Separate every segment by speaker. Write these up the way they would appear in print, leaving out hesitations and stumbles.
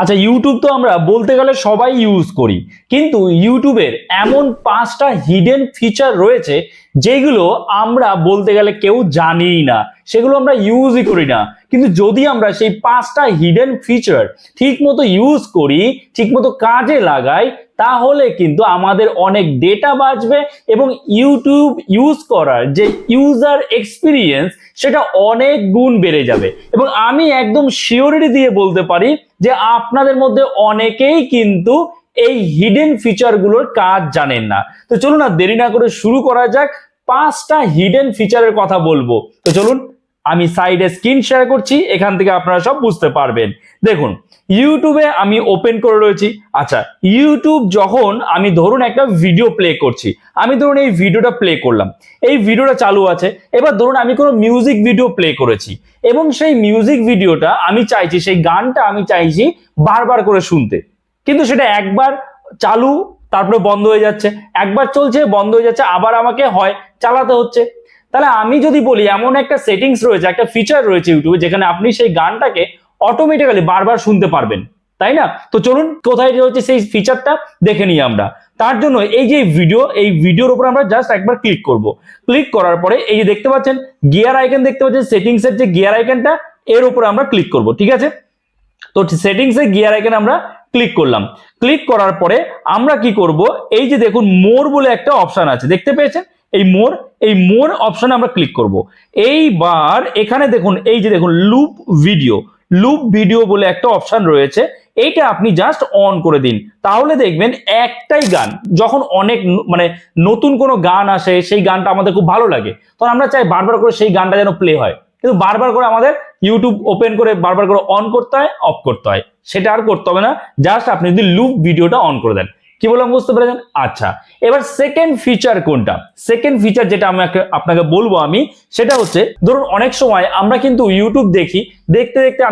Speaker 1: আচ্ছা, ইউটিউব তো আমরা বলতে গেলে সবাই ইউজ করি, কিন্তু ইউটিউবের এমন 5টা হিডেন ফিচার রয়েছে যেগুলো আমরা বলতে গেলে কেউ জানিই না, সেগুলো আমরা ইউজই করি না। কিন্তু যদি আমরা সেই 5টা হিডেন ফিচার ঠিক মতো ইউজ করি, ঠিক মতো কাজে লাগাই, তাহলে কিন্তু আমাদের অনেক ডেটা বাঁচবে এবং ইউটিউব ইউজ করার যে ইউজার এক্সপিরিয়েন্স সেটা অনেক গুণ বেড়ে যাবে। এবং আমি একদম শিওরিটি দিয়ে বলতে পারি যে আপনাদের মধ্যে অনেকেই কিন্তু এই হিডেন ফিচারগুলোর কাজ জানেন না। তো চলুন আর দেরি না করে শুরু করা যাক। 5টা হিডেন ফিচারের কথা বলবো। তো চলুন, আমি সাইডে স্ক্রিন শেয়ার করছি, এখান থেকে আপনারা সব বুঝতে পারবেন। দেখুন, ইউটিউবে আমি ওপেন করে রয়েছি। আচ্ছা, ইউটিউব যখন আমি ধরুন একটা ভিডিও প্লে করছি, আমি ধরুন এই ভিডিওটা প্লে করলাম, এই ভিডিওটা চালু আছে। এবার ধরুন আমি কোনো মিউজিক ভিডিও প্লে করেছি এবং সেই মিউজিক ভিডিওটা আমি চাইছি, সেই গানটা আমি চাইছি বারবার করে শুনতে, কিন্তু সেটা একবার চালু তারপরে বন্ধ হয়ে যাচ্ছে, একবার চলছে বন্ধ হয়ে যাচ্ছে, আবার আমাকে হয় চালাতে হচ্ছে। তাহলে আমি যদি বলি এমন একটা সেটিংস রয়েছে, একটা ফিচার রয়েছে ইউটিউবে যেখানে আপনি সেই গানটাকে অটোমেটিক্যালি বারবার শুনতে পারবেন, তাই না? তো চলুন কোথায় রয়েছে সেই ফিচারটা দেখে নিই আমরা। তার জন্য এই যে ভিডিও, এই ভিডিওর উপর আমরা জাস্ট একবার ক্লিক করব। ক্লিক করার পরে এই যে দেখতে পাচ্ছেন গিয়ার আইকন দেখতে পাচ্ছেন, সেটিংস এর যে গিয়ার আইকনটা, এর উপরে আমরা ক্লিক করব। ঠিক আছে, তো সেটিংস এর গিয়ার আইকন আমরা ক্লিক করলাম। ক্লিক করার পরে আমরা কি করব, এই যে দেখুন মোর বলে একটা অপশন আছে, দেখতে পেয়েছেন? এই মোর অপশনে আমরা ক্লিক করব। এইবার এখানে দেখুন, এই যে দেখুন লুপ ভিডিও বলে একটা অপশন রয়েছে, এইটা আপনি জাস্ট অন করে দিন। তাহলে দেখবেন একটাই গান, যখন অনেক মানে নতুন কোনো গান আসে, সেই গানটা আমাদের খুব ভালো লাগে, তখন আমরা চাই বারবার করে সেই গানটা যেন প্লে হয়। কিন্তু বারবার করে আমাদের ইউটিউব ওপেন করে বারবার করে অন করতে হয়, অফ করতে হয়, সেটা আর করতে হবে না। জাস্ট আপনি যদি লুপ ভিডিওটা অন করে দেন। কি বললাম, বুঝতে পেরেছেন? আচ্ছা, এবার সেকেন্ড ফিচার কোনটা? সেকেন্ড ফিচার যেটা আমি আপনাকে বলবো আমি, সেটা হচ্ছে ধরুন অনেক সময় আমরা কিন্তু ইউটিউব দেখি, দেখতে দেখতে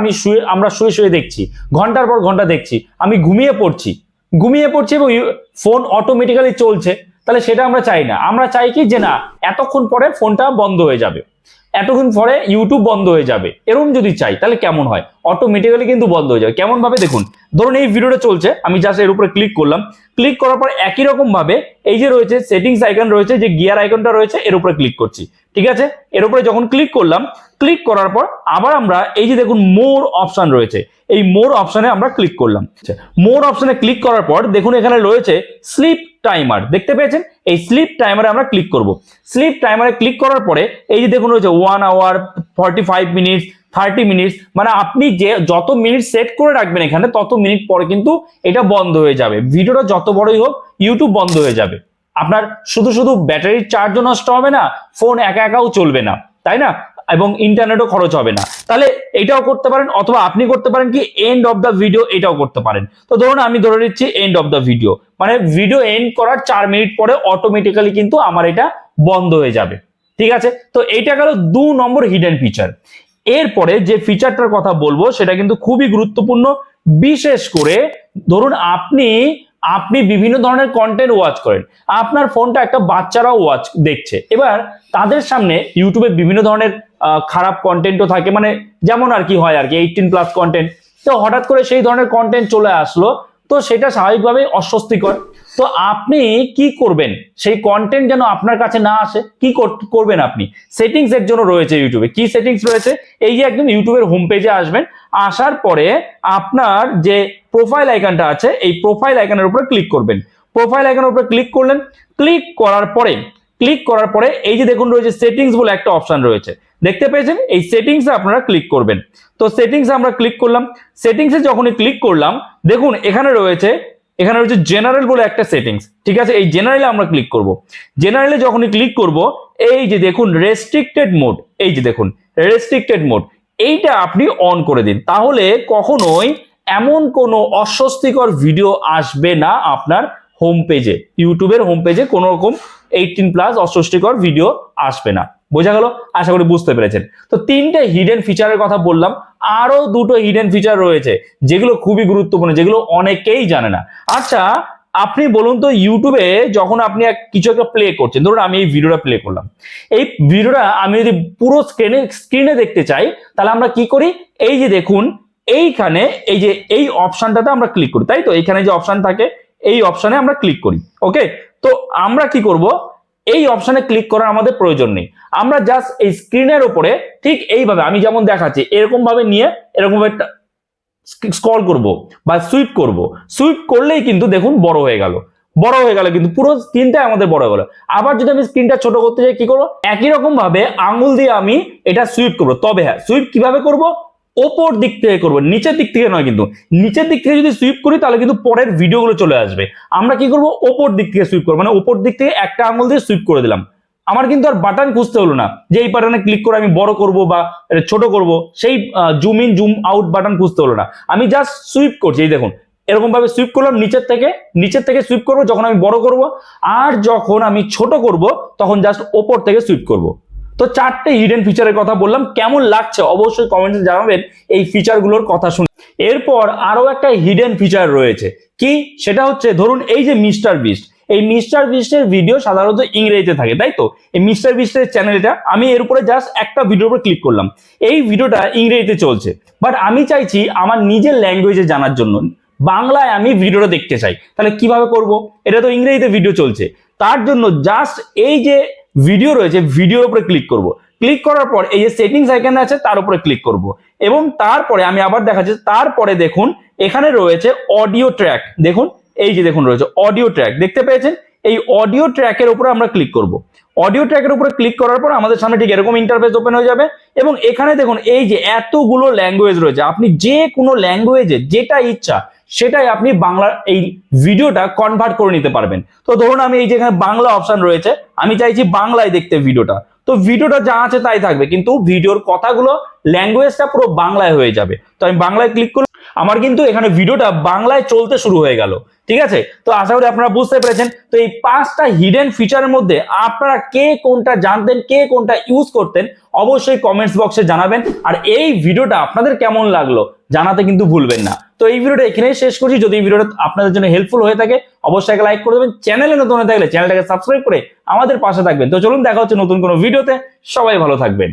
Speaker 1: আমরা শুয়ে শুয়ে দেখছি, ঘন্টার পর ঘন্টা দেখছি, আমি ঘুমিয়ে পড়ছি এবং ফোন অটোমেটিক্যালি চলছে। তাহলে সেটা আমরা চাই না। আমরা চাই কি যে না, এতক্ষণ পরে ফোনটা বন্ধ হয়ে যাবে, এতক্ষণ পরে ইউটিউব বন্ধ হয়ে যাবে, এরকম যদি চাই তাহলে কেমন হয়? অটোমেটিক্যালি কিন্তু বন্ধ হয়ে যাবে। কেমন ভাবে? দেখুন, ধরুন এই ভিডিওটা চলছে, আমি জাস্ট এর উপরে ক্লিক করলাম। ক্লিক করার পর একই রকম ভাবে এই যে রয়েছে সেটিংস আইকন রয়েছে, যে গিয়ার আইকনটা রয়েছে, এর উপরে ক্লিক করছি। ঠিক আছে, এর উপরে যখন ক্লিক করলাম, ক্লিক করার পর আবার আমরা এই যে দেখুন মোর অপশন রয়েছে, এই মোর অপশনে আমরা ক্লিক করলাম। মোর অপশনে ক্লিক করার পর দেখুন এখানে রয়েছে স্লিপ টাইমার, দেখতে পেয়েছেন? এই স্লিপ টাইমারে আমরা ক্লিক করব। স্লিপ টাইমারে ক্লিক করার পরে এই যে দেখুন রয়েছে 1 আওয়ার, 45 মিনিটস, 30 মিনিটস, মানে আপনি যে যত মিনিট সেট করে রাখবেন এখানে, তত মিনিট পরে কিন্তু এটা বন্ধ হয়ে যাবে। ভিডিওটা যত বড়ই হোক, ইউটিউব বন্ধ হয়ে যাবে। আপনার শুধু শুধু ব্যাটারির চার্জও নষ্ট হবে না, ফোন একা একাও চলবে না, তাই না? এবং ইন্টারনেটও খরচ হবে না। তাহলে এটাও করতে পারেন, অথবা আপনি করতে পারেন কি এন্ড অফ দ্য ভিডিও, এটাও করতে পারেন। তো ধরুন আমি ধরে নিচ্ছি এন্ড অফ দ্য ভিডিও, মানে ভিডিও এন্ড করার 4 মিনিট পরে অটোমেটিক্যালি কিন্তু আমার এটা বন্ধ হয়ে যাবে। ঠিক আছে, তো এইটা গেল 2 নম্বর হিডেন ফিচার। এরপরে যে ফিচারটার কথা বলবো সেটা কিন্তু খুবই গুরুত্বপূর্ণ। বিশেষ করে ধরুন আপনি বিভিন্ন ধরনের কন্টেন্ট ওয়াচ করেন, আপনার ফোনটা একটা বাচ্চারাও দেখছে, এবার তাদের সামনে ইউটিউবে বিভিন্ন ধরনের খারাপ কন্টেন্টও থাকে, মানে যেমন আর কি হয় আর কি 18+ কন্টেন্ট। তো হঠাৎ করে সেই ধরনের কন্টেন্ট চলে আসলো, তো সেটা স্বাভাবিকভাবেই অস্বস্তিকর। তো আপনি কি করবেন, সেই কন্টেন্ট যেন আপনার কাছে না আসে? কি করবেন আপনি? সেটিংস এর জন্য রয়েছে ইউটিউবে। কি সেটিংস রয়েছে? এই যে একদম ইউটিউবের হোম পেজে আসবেন, আসার পরে আপনার যে প্রোফাইল আইকনটা আছে, এই প্রোফাইল আইকনের উপরে ক্লিক করবেন। প্রোফাইল আইকনের উপরে ক্লিক করলেন। ক্লিক করার পরে এই যে দেখুন রয়েছে সেটিংস বলে একটা অপশন রয়েছে, দেখতে পেয়েছেন? এই সেটিংসে আপনারা ক্লিক করবেন। তো সেটিংসে আমরা ক্লিক করলাম। সেটিংসে যখনই ক্লিক করলাম, দেখুন এখানে রয়েছে জেনারেল বলে একটা সেটিংস। ঠিক আছে, এই জেনারেলে আমরা ক্লিক করব। জেনারেলে যখনই ক্লিক করব, এই যে দেখুন রেস্ট্রিক্টেড মোড, এই যে দেখুন রেস্ট্রিক্টেড মোড, এইটা আপনি অন করে দিন। তাহলে কখনোই এমন কোনো অস্বস্তিকর ভিডিও আসবে না আপনার হোম পেজে, ইউটিউবের হোম পেজে কোনো রকম 18+ অস্বস্তিকর ভিডিও আসবে না। বোঝা গেল? আশা করি বুঝতে পেরেছেন। তো 3টে হিডেন ফিচারের কথা বললাম, আরো 2টো হিডেন ফিচার রয়েছে যেগুলো খুবই গুরুত্বপূর্ণ, যেগুলো অনেকেই জানে না। আচ্ছা, আপনি বলুন তো, ইউটিউবে যখন আপনি কিছু একটা প্লে করছেন, ধরুন আমি এই ভিডিওটা প্লে করলাম, এই ভিডিওটা আমি যদি পুরো স্ক্রিনে দেখতে চাই, তাহলে আমরা কি করি? এই যে দেখুন এইখানে এই যে এই অপশনটাতে আমরা ক্লিক করি, তাই তো এইখানে যে অপশন থাকে এই অপশনে আমরা ক্লিক করি। ওকে, তো আমরা কি করব, এই অপশনে ক্লিক করার আমাদের প্রয়োজন নেই, আমরা জাস্ট এই স্ক্রিনের উপরে ঠিক এইভাবে আমি যেমন দেখাচ্ছি এরকম ভাবে নিয়ে এরকম ভাবে স্ক্রল করব বা সুইপ করব, সুইপ করলেই কিন্তু দেখুন বড় হয়ে গেল, বড় হয়ে গেল, কিন্তু পুরো স্ক্রিনটা আমাদের বড় হয়ে গেল। আবার যদি আমি স্ক্রিনটা ছোট করতে চাই কি করবো, একই রকম ভাবে আঙুল দিয়ে আমি এটা সুইপ করবো। তবে হ্যাঁ, সুইপ কিভাবে করব, ওপর দিক থেকে করবো, নিচের দিক থেকে নয়। কিন্তু নিচের দিক থেকে যদি সুইপ করি তাহলে কিন্তু পরের ভিডিওগুলো চলে আসবে। আমরা কি করব, ওপর দিক থেকে সুইপ করবো, মানে ওপর দিক থেকে একটা আঙুল দিয়ে সুইপ করে দিলাম। আমার কিন্তু আর বাটন খুঁজতে হলো না যে এই বাটনে ক্লিক করে আমি বড় করব বা ছোট করব, সেই zoom in zoom out button খুঁজতে হলো না, আমি জাস্ট সুইপ করছি। এই দেখুন এরকম ভাবে সুইপ করলাম, নিচের থেকে সুইপ করব যখন আমি বড় করব, আর যখন আমি ছোট করব তখন জাস্ট ওপর থেকে সুইপ করব। তো চারটে হিডেন ফিচারের কথা বললাম, কেমন লাগছে অবশ্যই কমেন্টে জানাবেন এই ফিচারগুলোর কথা শুনে। এরপর আরো একটা হিডেন ফিচার রয়েছে, কি সেটা হচ্ছে ধরুন এই যে মিস্টার বিস্ট, এই মিস্টার বিস্টের ভিডিও সাধারণত ইংরেজিতে থাকে, তাই তো এই মিস্টার বিস্টের চ্যানেলটা আমি এর উপরে জাস্ট একটা ভিডিওর উপর ক্লিক করলাম, এই ভিডিওটা ইংরেজিতে চলছে, বাট আমি চাইছি আমার নিজের ল্যাঙ্গুয়েজে জানার জন্য বাংলায় আমি ভিডিওটা দেখতে চাই, তাহলে কিভাবে করব, এটা তো ইংরেজিতে ভিডিও চলছে, তার জন্য জাস্ট এই যে ভিডিও রয়েছে ভিডিওর উপরে ক্লিক করব, ক্লিক করার পর এই যে সেটিংস আইকন আছে তার উপরে ক্লিক করব, এবং তারপরে আমি আবার দেখাচ্ছি, তারপরে দেখুন এখানে রয়েছে অডিও ট্র্যাক, দেখুন এই যে দেখুন রয়েছে অডিও ট্র্যাক, দেখতে পেয়েছেন, এই অডিও ট্র্যাকের উপরে আমরা ক্লিক করব। অডিও ট্র্যাকের উপরে ক্লিক করার পর আমাদের সামনে ঠিক এরকম ইন্টারফেস ওপেন হয়ে যাবে, এবং এখানে দেখুন এই যে এতগুলো ল্যাঙ্গুয়েজ রয়েছে, আপনি যে কোনো ল্যাঙ্গুয়েজে যেটা ইচ্ছা সেটাই আপনি বাংলার এই ভিডিওটা কনভার্ট করে নিতে পারবেন। তো ধরুন আমি এই যে এখানে বাংলা অপশন রয়েছে, আমি চাইছি বাংলায় দেখতে ভিডিওটা, তো ভিডিওটা যা আছে তাই থাকবে, কিন্তু ভিডিওর কথাগুলো ল্যাঙ্গুয়েজটা পুরো বাংলায় হয়ে যাবে। তো আমি বাংলায় ক্লিক করলাম, আমার কিন্তু এখানে ভিডিওটা বাংলায় চলতে শুরু হয়ে গেল। ঠিক আছে, তো আশা করি আপনারা বুঝতে পেরেছেন। তো এই পাঁচটা হিডেন ফিচারের মধ্যে আপনারা কে কোনটা জানতেন, কে কোনটা ইউজ করতেন, অবশ্যই কমেন্টস বক্সে জানাবেন। আর এই ভিডিওটা আপনাদের কেমন লাগলো জানাতে কিন্তু ভুলবেন না। তো এই ভিডিওটা এখানেই শেষ করছি। যদি এই ভিডিওটা আপনাদের জন্য হেল্পফুল হয়ে থাকে অবশ্যই একটা লাইক করে দেবেন, চ্যানেলে নতুন হয়ে থাকলে চ্যানেলটাকে সাবস্ক্রাইব করে আমাদের পাশে থাকবেন। তো চলুন দেখা হচ্ছে নতুন কোনো ভিডিওতে, সবাই ভালো থাকবেন।